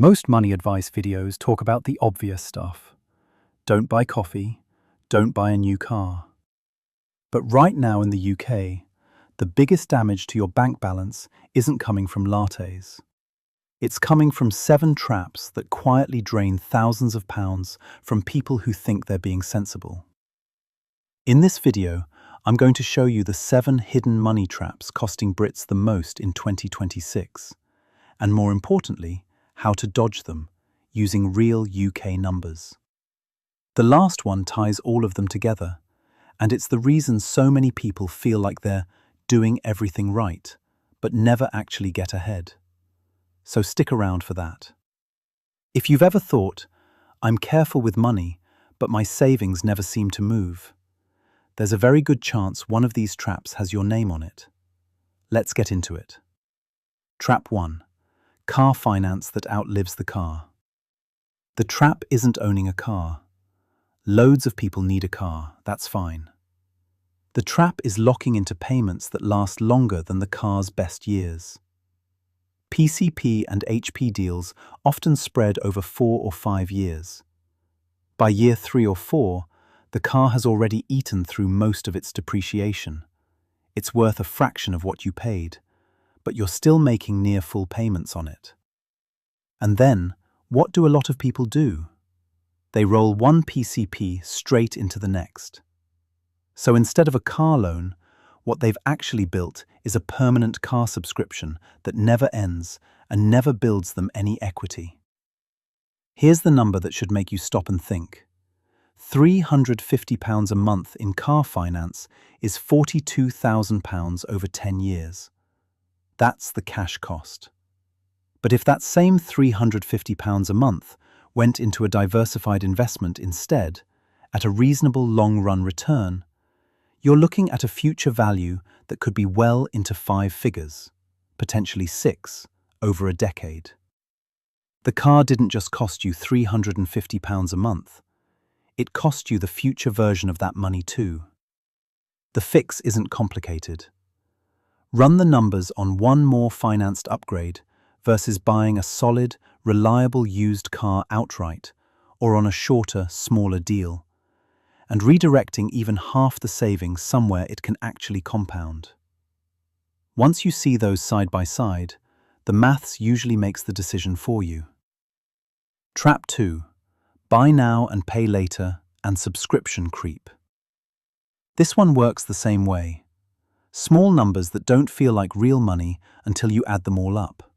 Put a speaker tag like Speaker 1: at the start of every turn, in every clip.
Speaker 1: Most money advice videos talk about the obvious stuff. Don't buy coffee, don't buy a new car. But right now in the UK, the biggest damage to your bank balance isn't coming from lattes. It's coming from 7 traps that quietly drain thousands of pounds from people who think they're being sensible. In this video, I'm going to show you the 7 hidden money traps costing Brits the most in 2026, and more importantly, how to dodge them using real UK numbers. The last one ties all of them together, and it's the reason so many people feel like they're doing everything right, but never actually get ahead. So stick around for that. If you've ever thought, I'm careful with money, but my savings never seem to move, there's a very good chance one of these traps has your name on it. Let's get into it. Trap 1. Car finance that outlives the car. The trap isn't owning a car. Loads of people need a car, that's fine. The trap is locking into payments that last longer than the car's best years. PCP and HP deals often spread over 4 or 5 years. By year 3 or 4, the car has already eaten through most of its depreciation. It's worth a fraction of what you paid, but you're still making near full payments on it. And then, what do a lot of people do? They roll one PCP straight into the next. So instead of a car loan, what they've actually built is a permanent car subscription that never ends and never builds them any equity. Here's the number that should make you stop and think. £350 a month in car finance is £42,000 over 10 years. That's the cash cost. But if that same £350 a month went into a diversified investment instead, at a reasonable long-run return, you're looking at a future value that could be well into 5 figures, potentially 6, over a decade. The car didn't just cost you £350 a month. It cost you the future version of that money too. The fix isn't complicated. Run the numbers on one more financed upgrade versus buying a solid, reliable used car outright or on a shorter, smaller deal, and redirecting even half the savings somewhere it can actually compound. Once you see those side by side, the maths usually makes the decision for you. Trap 2. Buy now and pay later and subscription creep. This one works the same way. Small numbers that don't feel like real money until you add them all up.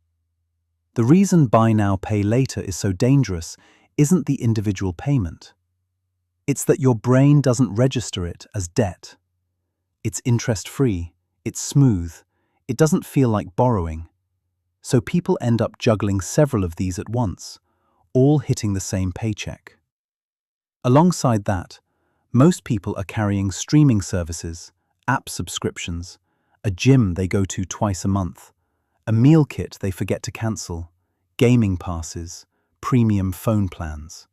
Speaker 1: The reason buy now, pay later is so dangerous isn't the individual payment. It's that your brain doesn't register it as debt. It's interest-free, it's smooth, it doesn't feel like borrowing. So people end up juggling several of these at once, all hitting the same paycheck. Alongside that, most people are carrying streaming services, app subscriptions, a gym they go to twice a month, a meal kit they forget to cancel, gaming passes, premium phone plans.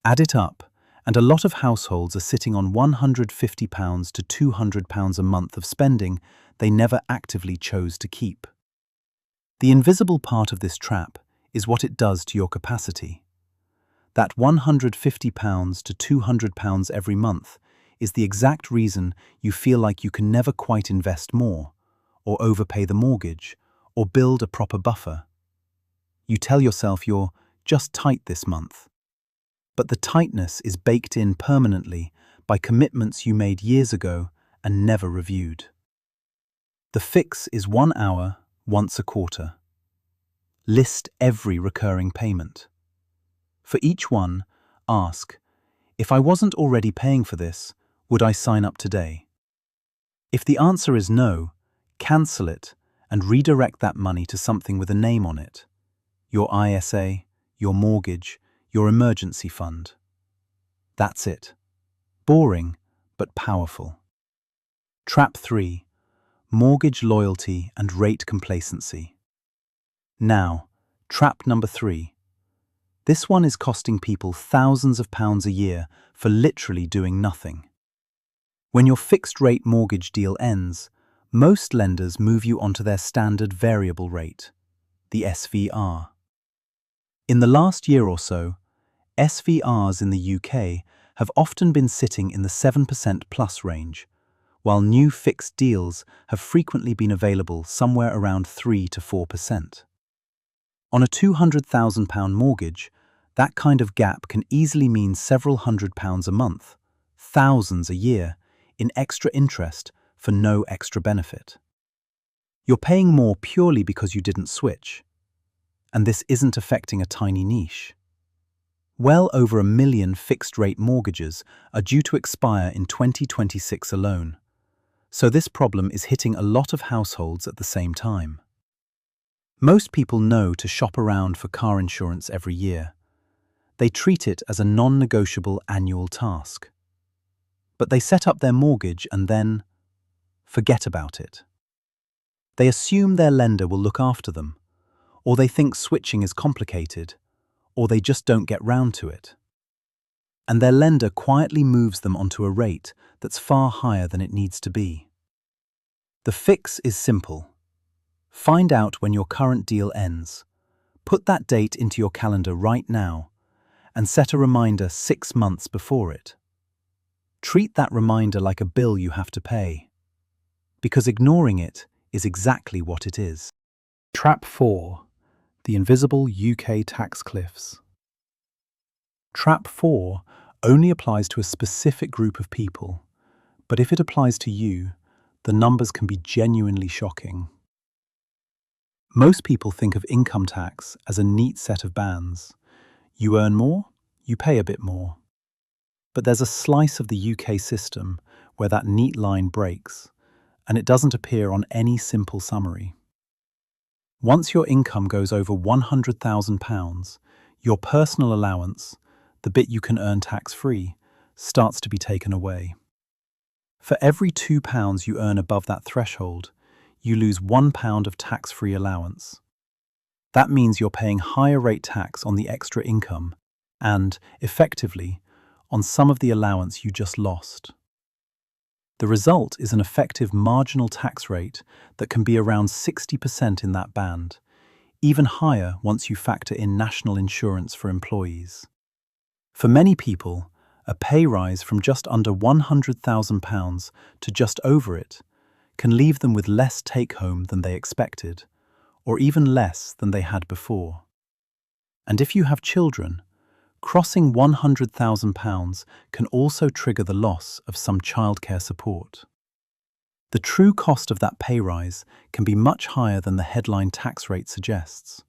Speaker 1: Add it up, and a lot of households are sitting on £150 to £200 a month of spending they never actively chose to keep. The invisible part of this trap is what it does to your capacity. That £150 to £200 every month is the exact reason you feel like you can never quite invest more, or overpay the mortgage, or build a proper buffer. You tell yourself you're just tight this month. But the tightness is baked in permanently by commitments you made years ago and never reviewed. The fix is 1 hour, once a quarter. List every recurring payment. For each one, ask, if I wasn't already paying for this, would I sign up today? If the answer is no, cancel it and redirect that money to something with a name on it. Your ISA, your mortgage, your emergency fund. That's it. Boring, but powerful. Trap 3. Mortgage loyalty and rate complacency. Now, trap number 3. This one is costing people thousands of pounds a year for literally doing nothing. When your fixed-rate mortgage deal ends, most lenders move you onto their standard variable rate, the SVR. In the last year or so, SVRs in the UK have often been sitting in the 7% plus range, while new fixed deals have frequently been available somewhere around 3 to 4%. On a £200,000 mortgage, that kind of gap can easily mean several £100s a month, thousands a year, in extra interest for no extra benefit. You're paying more purely because you didn't switch, and this isn't affecting a tiny niche. Well over 1 million fixed-rate mortgages are due to expire in 2026 alone, so this problem is hitting a lot of households at the same time. Most people know to shop around for car insurance every year. They treat it as a non-negotiable annual task. But they set up their mortgage and then forget about it. They assume their lender will look after them, or they think switching is complicated, or they just don't get round to it. And their lender quietly moves them onto a rate that's far higher than it needs to be. The fix is simple. Find out when your current deal ends. Put that date into your calendar right now and set a reminder 6 months before it. Treat that reminder like a bill you have to pay, because ignoring it is exactly what it is. Trap 4. The invisible UK tax cliffs. Trap 4 only applies to a specific group of people, but if it applies to you, the numbers can be genuinely shocking. Most people think of income tax as a neat set of bands. You earn more, you pay a bit more. But there's a slice of the UK system where that neat line breaks, and it doesn't appear on any simple summary. Once your income goes over £100,000, your personal allowance, the bit you can earn tax-free, starts to be taken away. For every £2 you earn above that threshold, you lose £1 of tax-free allowance. That means you're paying higher rate tax on the extra income and, effectively, on some of the allowance you just lost. The result is an effective marginal tax rate that can be around 60% in that band, even higher once you factor in national insurance for employees. For many people, a pay rise from just under £100,000 to just over it can leave them with less take-home than they expected, or even less than they had before. And if you have children, crossing £100,000 can also trigger the loss of some childcare support. The true cost of that pay rise can be much higher than the headline tax rate suggests.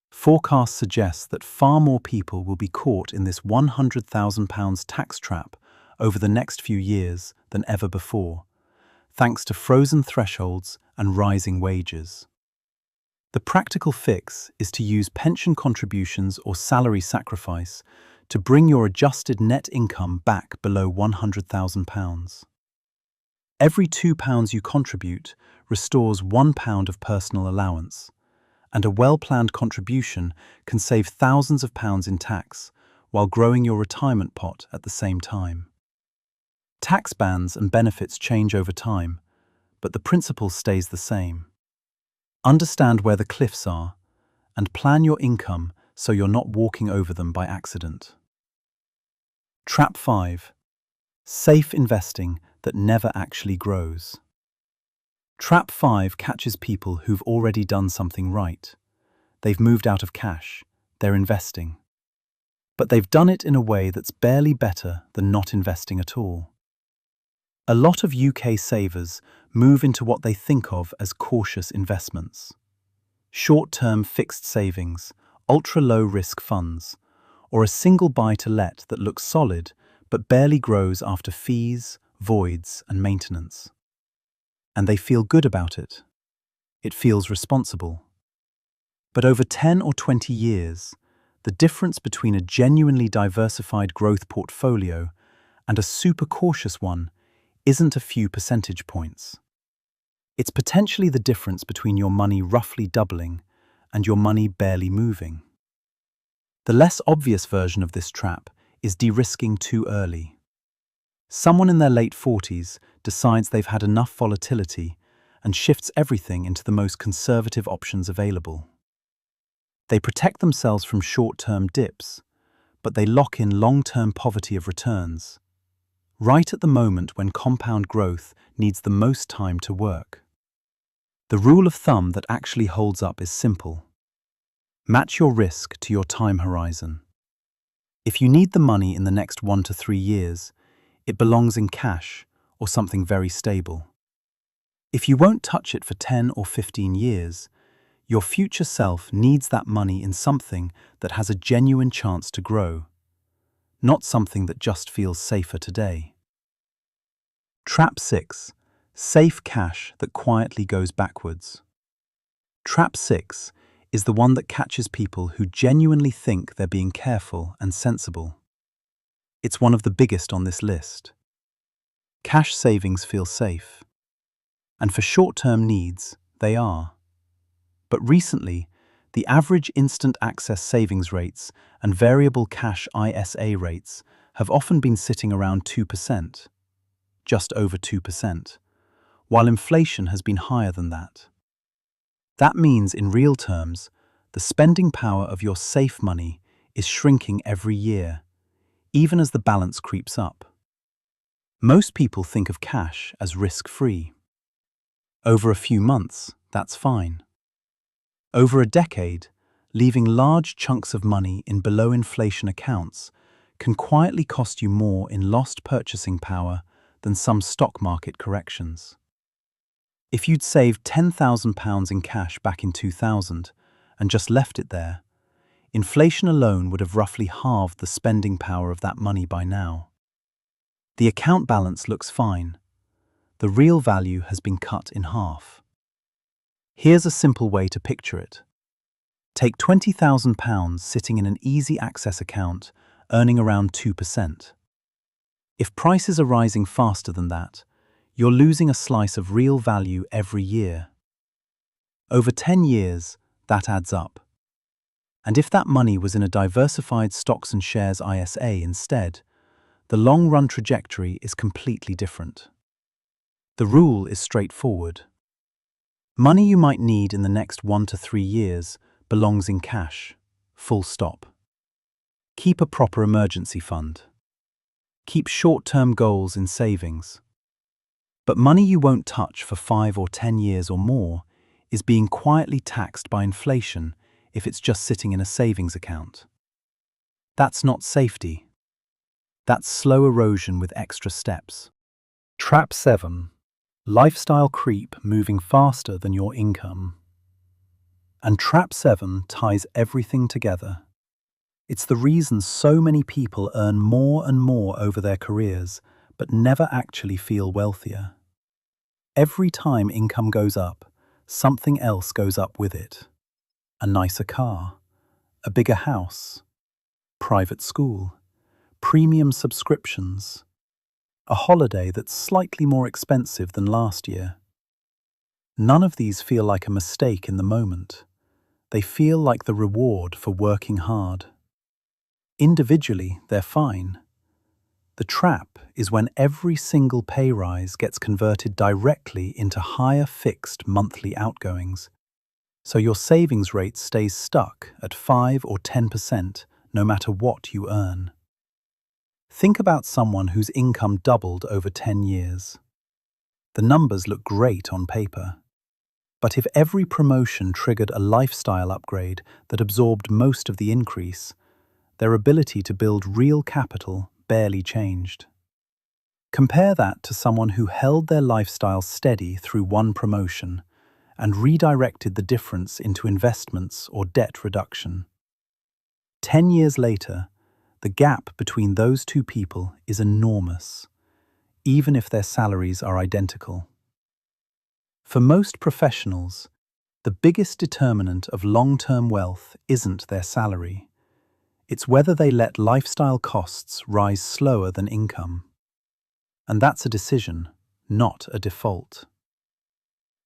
Speaker 1: Forecasts suggest that far more people will be caught in this £100,000 tax trap over the next few years than ever before, thanks to frozen thresholds and rising wages. The practical fix is to use pension contributions or salary sacrifice to bring your adjusted net income back below £100,000. Every £2 you contribute restores £1 of personal allowance, and a well-planned contribution can save thousands of pounds in tax while growing your retirement pot at the same time. Tax bands and benefits change over time, but the principle stays the same. Understand where the cliffs are, and plan your income so you're not walking over them by accident. Trap 5. Safe investing that never actually grows. Trap 5 catches people who've already done something right. They've moved out of cash, they're investing. But they've done it in a way that's barely better than not investing at all. A lot of UK savers move into what they think of as cautious investments. Short-term fixed savings, ultra-low-risk funds, or a single buy-to-let that looks solid but barely grows after fees, voids, and maintenance. And they feel good about it. It feels responsible. But over 10 or 20 years, the difference between a genuinely diversified growth portfolio and a super cautious one isn't a few percentage points. It's potentially the difference between your money roughly doubling and your money barely moving. The less obvious version of this trap is de-risking too early. Someone in their late 40s decides they've had enough volatility and shifts everything into the most conservative options available. They protect themselves from short-term dips, but they lock in long-term poverty of returns, right at the moment when compound growth needs the most time to work. The rule of thumb that actually holds up is simple. Match your risk to your time horizon. If you need the money in the next 1 to 3 years, it belongs in cash or something very stable. If you won't touch it for 10 or 15 years, your future self needs that money in something that has a genuine chance to grow, not something that just feels safer today. Trap 6. Safe cash that quietly goes backwards. Trap 6 is the one that catches people who genuinely think they're being careful and sensible. It's one of the biggest on this list. Cash savings feel safe, and for short-term needs, they are. But recently, the average instant access savings rates and variable cash ISA rates have often been sitting around 2%, just over 2%, while inflation has been higher than that. That means, in real terms, the spending power of your safe money is shrinking every year, even as the balance creeps up. Most people think of cash as risk-free. Over a few months, that's fine. Over a decade, leaving large chunks of money in below-inflation accounts can quietly cost you more in lost purchasing power than some stock market corrections. If you'd saved £10,000 in cash back in 2000 and just left it there, inflation alone would have roughly halved the spending power of that money by now. The account balance looks fine. The real value has been cut in half. Here's a simple way to picture it. Take £20,000 sitting in an easy access account, earning around 2%. If prices are rising faster than that, you're losing a slice of real value every year. Over 10 years, that adds up. And if that money was in a diversified stocks and shares ISA instead, the long-run trajectory is completely different. The rule is straightforward. Money you might need in the next 1 to 3 years belongs in cash, full stop. Keep a proper emergency fund. Keep short-term goals in savings. But money you won't touch for 5 or 10 years or more is being quietly taxed by inflation if it's just sitting in a savings account. That's not safety. That's slow erosion with extra steps. Trap 7. Lifestyle creep moving faster than your income. And Trap 7 ties everything together. It's the reason so many people earn more and more over their careers, but never actually feel wealthier. Every time income goes up, something else goes up with it. A nicer car, a bigger house, private school, premium subscriptions, a holiday that's slightly more expensive than last year. None of these feel like a mistake in the moment. They feel like the reward for working hard. Individually, they're fine. The trap is when every single pay rise gets converted directly into higher fixed monthly outgoings, so your savings rate stays stuck at 5 or 10% no matter what you earn. Think about someone whose income doubled over 10 years. The numbers look great on paper. But if every promotion triggered a lifestyle upgrade that absorbed most of the increase, their ability to build real capital barely changed. Compare that to someone who held their lifestyle steady through one promotion and redirected the difference into investments or debt reduction. 10 years later, the gap between those two people is enormous, even if their salaries are identical. For most professionals, the biggest determinant of long-term wealth isn't their salary. It's whether they let lifestyle costs rise slower than income. And that's a decision, not a default.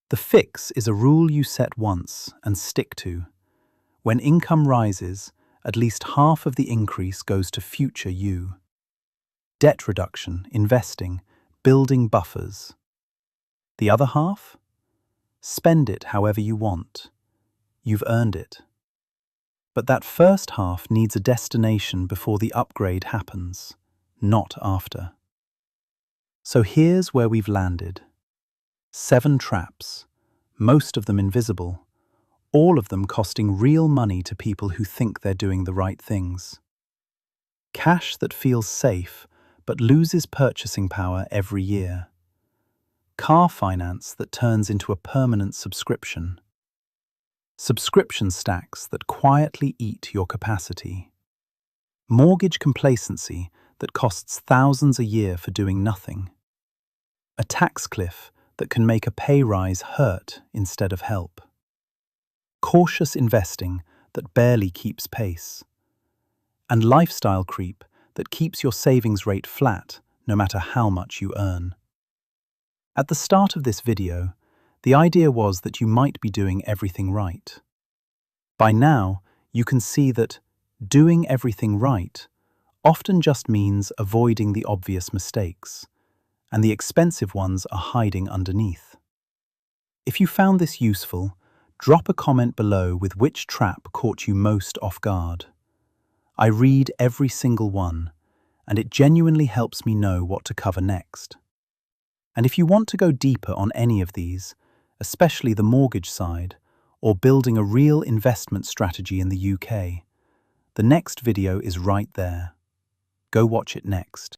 Speaker 1: The fix is a rule you set once and stick to. When income rises, at least half of the increase goes to future you. Debt reduction, investing, building buffers. The other half? Spend it however you want. You've earned it. But that first half needs a destination before the upgrade happens, not after. So here's where we've landed. 7 traps, most of them invisible, all of them costing real money to people who think they're doing the right things. Cash that feels safe but loses purchasing power every year. Car finance that turns into a permanent subscription. Subscription stacks that quietly eat your capacity. Mortgage complacency that costs thousands a year for doing nothing. A tax cliff that can make a pay rise hurt instead of help. Cautious investing that barely keeps pace. And lifestyle creep that keeps your savings rate flat no matter how much you earn. At the start of this video, the idea was that you might be doing everything right. By now, you can see that doing everything right often just means avoiding the obvious mistakes, and the expensive ones are hiding underneath. If you found this useful, drop a comment below with which trap caught you most off guard. I read every single one, and it genuinely helps me know what to cover next. And if you want to go deeper on any of these, especially the mortgage side, or building a real investment strategy in the UK, the next video is right there. Go watch it next.